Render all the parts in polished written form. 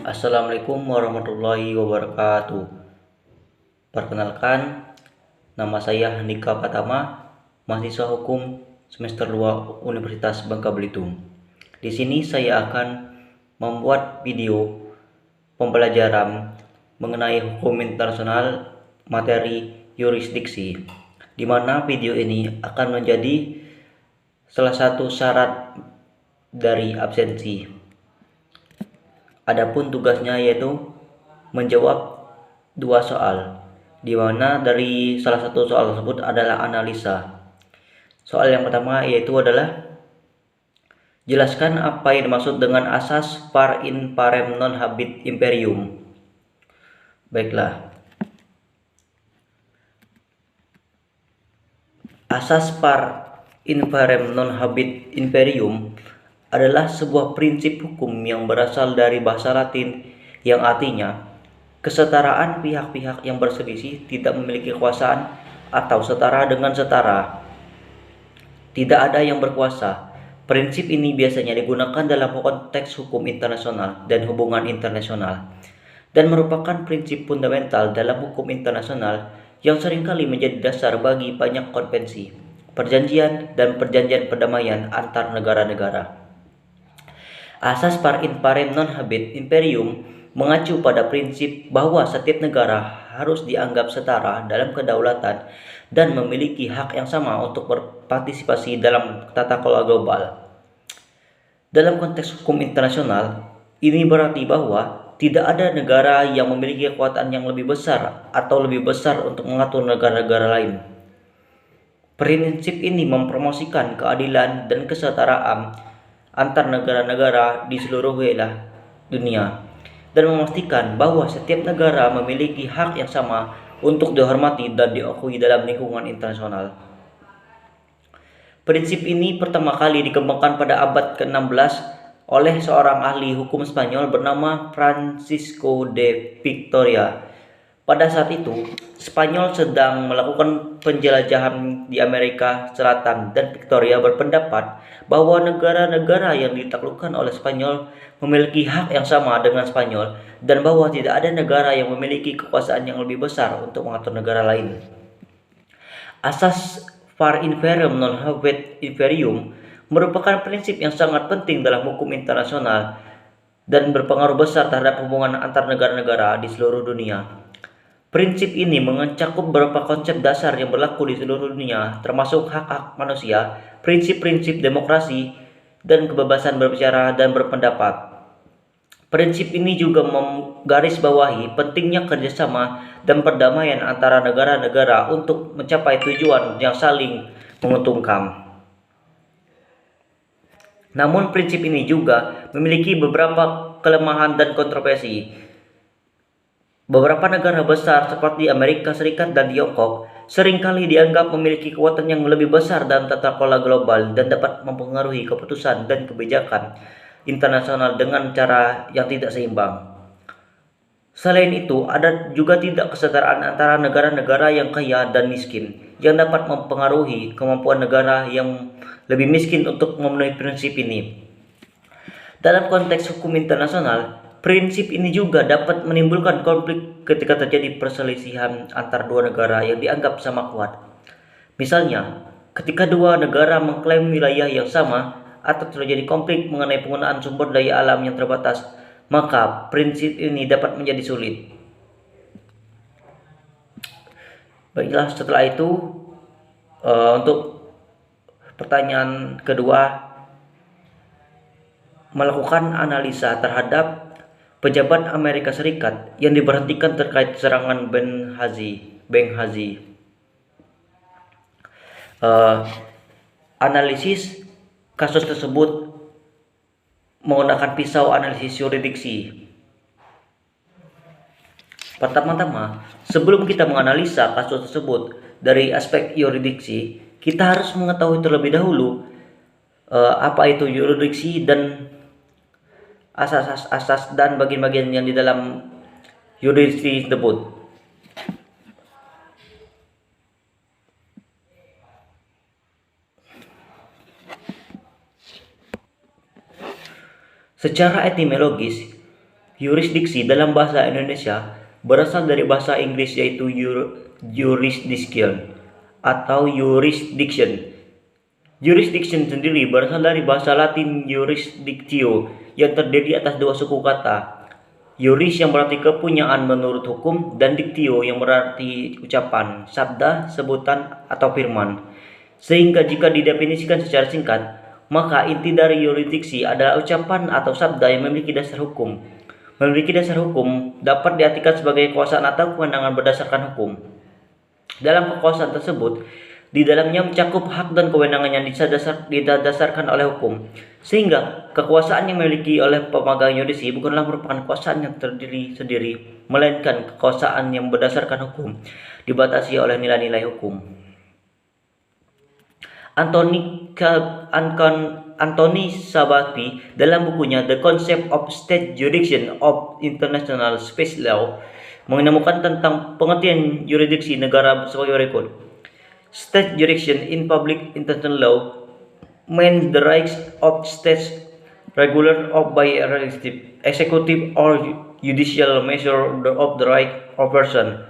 Assalamualaikum warahmatullahi wabarakatuh. Perkenalkan, nama saya Handika Pratama, mahasiswa hukum semester 2 Universitas Bangka Belitung. Di sini saya akan membuat video pembelajaran mengenai hukum internasional materi yurisdiksi, di mana video ini akan menjadi salah satu syarat dari absensi. Adapun tugasnya yaitu menjawab dua soal, di mana dari salah satu soal tersebut adalah analisa. Soal yang pertama yaitu adalah jelaskan apa yang dimaksud dengan asas par in parem non habet imperium. Baiklah, asas par in parem non habet imperium adalah sebuah prinsip hukum yang berasal dari bahasa Latin yang artinya kesetaraan pihak-pihak yang berselisih tidak memiliki kekuasaan atau setara dengan setara. Tidak ada yang berkuasa. Prinsip ini biasanya digunakan dalam konteks hukum internasional dan hubungan internasional, dan merupakan prinsip fundamental dalam hukum internasional yang seringkali menjadi dasar bagi banyak konvensi, perjanjian, dan perjanjian perdamaian antar negara-negara. Asas par in parem non habet imperium mengacu pada prinsip bahwa setiap negara harus dianggap setara dalam kedaulatan dan memiliki hak yang sama untuk berpartisipasi dalam tata kelola global. Dalam konteks hukum internasional, ini berarti bahwa tidak ada negara yang memiliki kekuatan yang lebih besar atau lebih besar untuk mengatur negara-negara lain. Prinsip ini mempromosikan keadilan dan kesetaraan antar negara-negara di seluruh wilayah dunia dan memastikan bahwa setiap negara memiliki hak yang sama untuk dihormati dan diakui dalam lingkungan internasional. Prinsip ini pertama kali dikembangkan pada abad ke-16 oleh seorang ahli hukum Spanyol bernama Francisco de Victoria. Pada saat itu, Spanyol sedang melakukan penjelajahan di Amerika Selatan dan Victoria berpendapat bahwa negara-negara yang ditaklukkan oleh Spanyol memiliki hak yang sama dengan Spanyol dan bahwa tidak ada negara yang memiliki kekuasaan yang lebih besar untuk mengatur negara lain. Asas par inferium non habet imperium merupakan prinsip yang sangat penting dalam hukum internasional dan berpengaruh besar terhadap hubungan antar negara-negara di seluruh dunia. Prinsip ini mencakup beberapa konsep dasar yang berlaku di seluruh dunia, termasuk hak-hak manusia, prinsip-prinsip demokrasi, dan kebebasan berbicara dan berpendapat. Prinsip ini juga menggarisbawahi pentingnya kerjasama dan perdamaian antara negara-negara untuk mencapai tujuan yang saling menguntungkan. Namun prinsip ini juga memiliki beberapa kelemahan dan kontroversi. Beberapa negara besar seperti Amerika Serikat dan Tiongkok seringkali dianggap memiliki kekuatan yang lebih besar dalam tata kelola global dan dapat mempengaruhi keputusan dan kebijakan internasional dengan cara yang tidak seimbang. Selain itu, ada juga tidak kesetaraan antara negara-negara yang kaya dan miskin, yang dapat mempengaruhi kemampuan negara yang lebih miskin untuk memenuhi prinsip ini. Dalam konteks hukum internasional, prinsip ini juga dapat menimbulkan konflik ketika terjadi perselisihan antar dua negara yang dianggap sama kuat. Misalnya, ketika dua negara mengklaim wilayah yang sama atau terjadi konflik mengenai penggunaan sumber daya alam yang terbatas, maka prinsip ini dapat menjadi sulit. Baiklah, setelah itu untuk pertanyaan kedua, melakukan analisa terhadap pejabat Amerika Serikat yang diberhentikan terkait serangan Benghazi. Analisis kasus tersebut menggunakan pisau analisis yurisdiksi. Pertama-tama, sebelum kita menganalisa kasus tersebut dari aspek yurisdiksi, kita harus mengetahui terlebih dahulu apa itu yurisdiksi dan asas-asas dan bagian-bagian yang di dalam yurisdiksi tersebut. Secara etimologis, Yurisdiksi dalam bahasa Indonesia berasal dari bahasa Inggris yaitu jurisdiction atau jurisdiction. Jurisdiction sendiri berasal dari bahasa Latin jurisdictio yang terdiri atas dua suku kata. Juris yang berarti kepunyaan menurut hukum dan dictio yang berarti ucapan, sabda, sebutan, atau firman. Sehingga jika didefinisikan secara singkat, maka inti dari yurisdiksi adalah ucapan atau sabda yang memiliki dasar hukum. Memiliki dasar hukum dapat diartikan sebagai kekuasaan atau kewenangan berdasarkan hukum. Dalam kekuasaan tersebut, di dalamnya mencakup hak dan kewenangan yang didasarkan oleh hukum. Sehingga kekuasaan yang dimiliki oleh pemegang yurisdiksi bukanlah merupakan kekuasaan yang terdiri sendiri, melainkan kekuasaan yang berdasarkan hukum, dibatasi oleh nilai-nilai hukum. Anthony Sabaty dalam bukunya The Concept of State Jurisdiction of International Space Law menemukan tentang pengertian yurisdiksi negara sebagai berikut. State jurisdiction in public international law means the rights of states regulated by a executive or judicial measure of the right of person,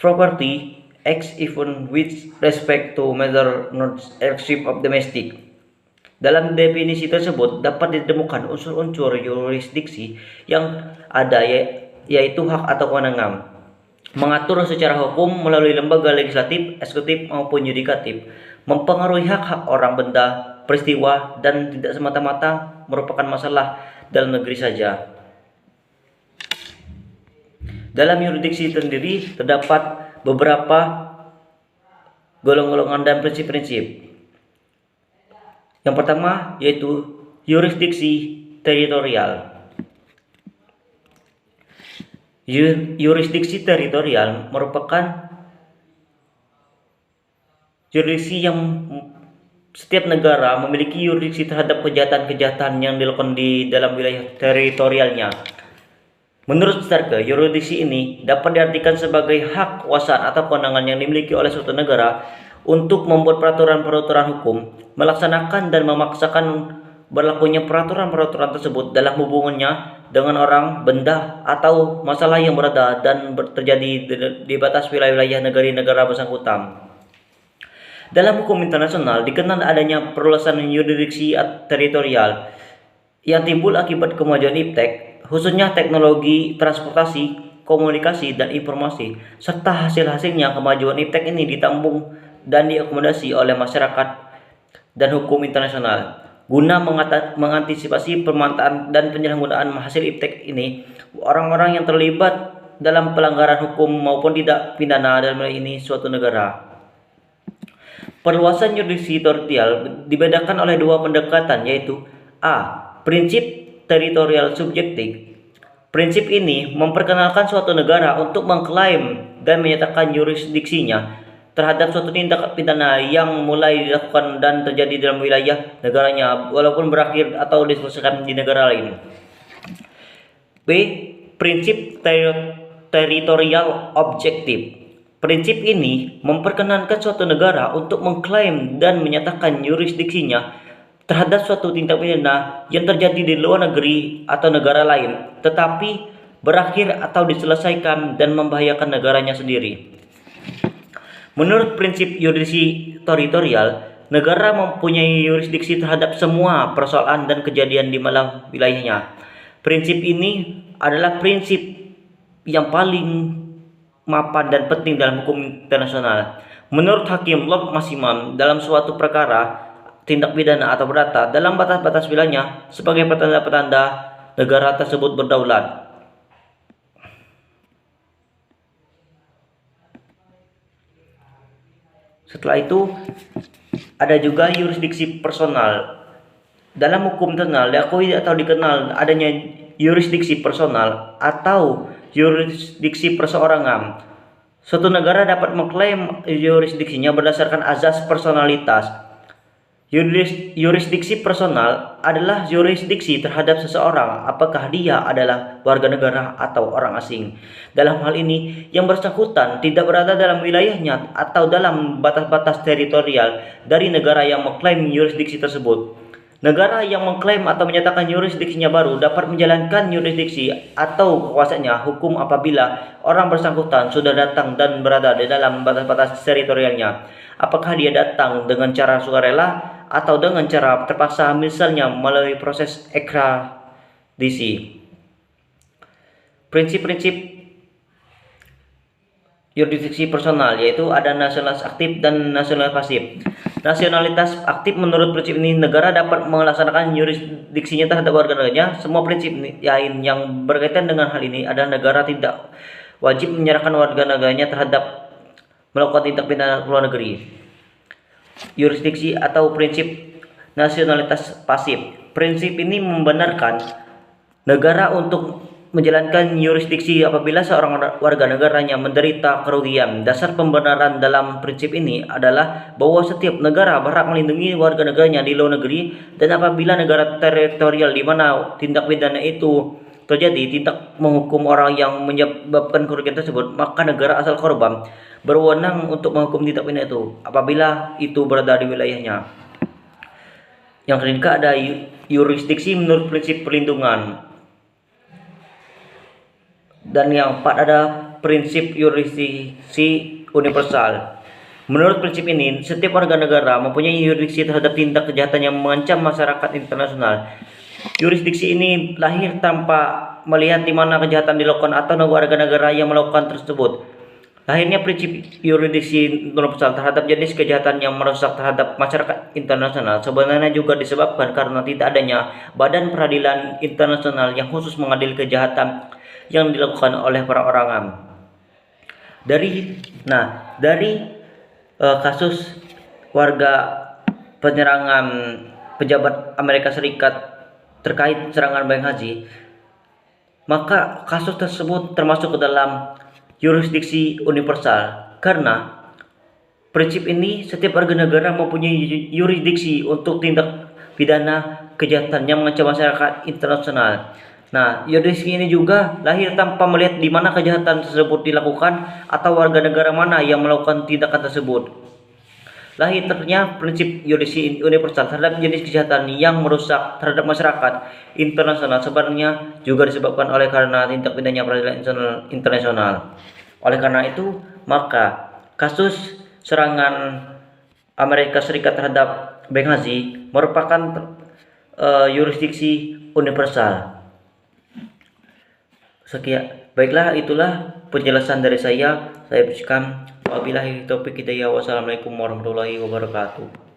property, acts even with respect to measure not ownership of domestic. Dalam definisi tersebut dapat ditemukan unsur-unsur yurisdiksi yang ada yaitu hak atau kewenangan mengatur secara hukum melalui lembaga legislatif, eksekutif maupun yudikatif, mempengaruhi hak-hak orang, benda, peristiwa, dan tidak semata-mata merupakan masalah dalam negeri saja. Dalam yurisdiksi sendiri terdapat beberapa golongan dan prinsip-prinsip. Yang pertama yaitu yurisdiksi teritorial. Yurisdiksi teritorial merupakan yurisdiksi yang setiap negara memiliki yurisdiksi terhadap kejahatan-kejahatan yang dilakukan di dalam wilayah teritorialnya. Menurut Starke, yurisdiksi ini dapat diartikan sebagai hak, kekuasaan, atau kewenangan yang dimiliki oleh suatu negara untuk membuat peraturan-peraturan hukum, melaksanakan dan memaksakan berlakunya peraturan-peraturan tersebut dalam hubungannya dengan orang, benda, atau masalah yang berada dan terjadi di batas wilayah-wilayah negara bersangkutan. Dalam hukum internasional dikenal adanya perluasan yurisdiksi teritorial yang timbul akibat kemajuan iptek, khususnya teknologi transportasi, komunikasi, dan informasi, serta hasil-hasilnya kemajuan iptek ini ditanggung dan diakomodasi oleh masyarakat dan hukum internasional. Guna mengantisipasi pemanfaatan dan penyalahgunaan hasil iptek ini, orang-orang yang terlibat dalam pelanggaran hukum maupun tidak pidana dalam ini suatu negara. Perluasan yurisdiksi teritorial dibedakan oleh dua pendekatan, yaitu A. Prinsip teritorial subjektif. Prinsip ini memperkenalkan suatu negara untuk mengklaim dan menyatakan yurisdiksinya terhadap suatu tindak pidana yang mulai dilakukan dan terjadi dalam wilayah negaranya walaupun berakhir atau diselesaikan di negara lain. B. Prinsip teritorial objektif. Prinsip ini memperkenankan suatu negara untuk mengklaim dan menyatakan yurisdiksinya terhadap suatu tindak pidana yang terjadi di luar negeri atau negara lain, tetapi berakhir atau diselesaikan dan membahayakan negaranya sendiri. Menurut prinsip yurisdiksi teritorial, negara mempunyai yurisdiksi terhadap semua persoalan dan kejadian di dalam wilayahnya. Prinsip ini adalah prinsip yang paling mapan dan penting dalam hukum internasional. Menurut Hakim Lord Maximum, dalam suatu perkara tindak pidana atau perdata dalam batas-batas wilayahnya sebagai pertanda-pertanda negara tersebut berdaulat. Setelah itu ada juga yurisdiksi personal. Dalam hukum internasional diakui atau dikenal adanya yurisdiksi personal atau yurisdiksi perseorangan. Suatu negara dapat mengklaim yurisdiksinya berdasarkan azas personalitas. Yurisdiksi personal adalah yurisdiksi terhadap seseorang apakah dia adalah warga negara atau orang asing. Dalam hal ini, yang bersangkutan tidak berada dalam wilayahnya atau dalam batas-batas teritorial dari negara yang mengklaim yurisdiksi tersebut. Negara yang mengklaim atau menyatakan yurisdiksinya baru dapat menjalankan yurisdiksi atau kekuasaannya hukum apabila orang bersangkutan sudah datang dan berada di dalam batas-batas teritorialnya. Apakah dia datang dengan cara sukarela atau dengan cara terpaksa, misalnya melalui proses ekstradisi. Prinsip-prinsip yurisdiksi personal yaitu ada nasionalitas aktif dan nasionalitas pasif. Nasionalitas aktif, menurut prinsip ini negara dapat melaksanakan yurisdiksinya terhadap warga negaranya. Semua prinsip lain yang berkaitan dengan hal ini adalah negara tidak wajib menyerahkan warga negaranya terhadap melakukan tindak pidana luar negeri. Yurisdiksi atau prinsip nasionalitas pasif. Prinsip ini membenarkan negara untuk menjalankan yurisdiksi apabila seorang warga negaranya menderita kerugian. Dasar pembenaran dalam prinsip ini adalah bahwa setiap negara berhak melindungi warga negaranya di luar negeri, dan apabila negara teritorial di mana tindak pidana itu terjadi tidak menghukum orang yang menyebabkan kerugian tersebut, maka negara asal korban berwenang untuk menghukum tindak pidana itu apabila itu berada di wilayahnya. Yang ketiga ada yurisdiksi menurut prinsip perlindungan. Dan yang keempat ada prinsip yurisdiksi universal. Menurut prinsip ini, setiap warga negara mempunyai yurisdiksi terhadap tindak kejahatan yang mengancam masyarakat internasional. Yurisdiksi ini lahir tanpa melihat di mana kejahatan dilakukan atau warga negara yang melakukan tersebut. Lahirnya prinsip yurisdiksi universal terhadap jenis kejahatan yang merusak terhadap masyarakat internasional sebenarnya juga disebabkan karena tidak adanya badan peradilan internasional yang khusus mengadili kejahatan yang dilakukan oleh perorangan. Dari kasus warga penyerangan pejabat Amerika Serikat terkait serangan Benghazi, maka kasus tersebut termasuk ke dalam yurisdiksi universal karena prinsip ini setiap warga negara mempunyai yurisdiksi untuk tindak pidana kejahatan yang mengancam masyarakat internasional. Nah, yurisdiksi ini juga lahir tanpa melihat di mana kejahatan tersebut dilakukan atau warga negara mana yang melakukan tindakan tersebut. Lahirnya prinsip yurisdiksi universal terhadap jenis kejahatan yang merusak terhadap masyarakat internasional sebenarnya juga disebabkan oleh karena tindak pidana peradilan internasional. Oleh karena itu, maka kasus serangan Amerika Serikat terhadap Benghazi merupakan yurisdiksi universal. Sekian, baiklah, itulah penjelasan dari saya. Saya berikan wabillahi taufik hidayah. Wassalamualaikum warahmatullahi wabarakatuh.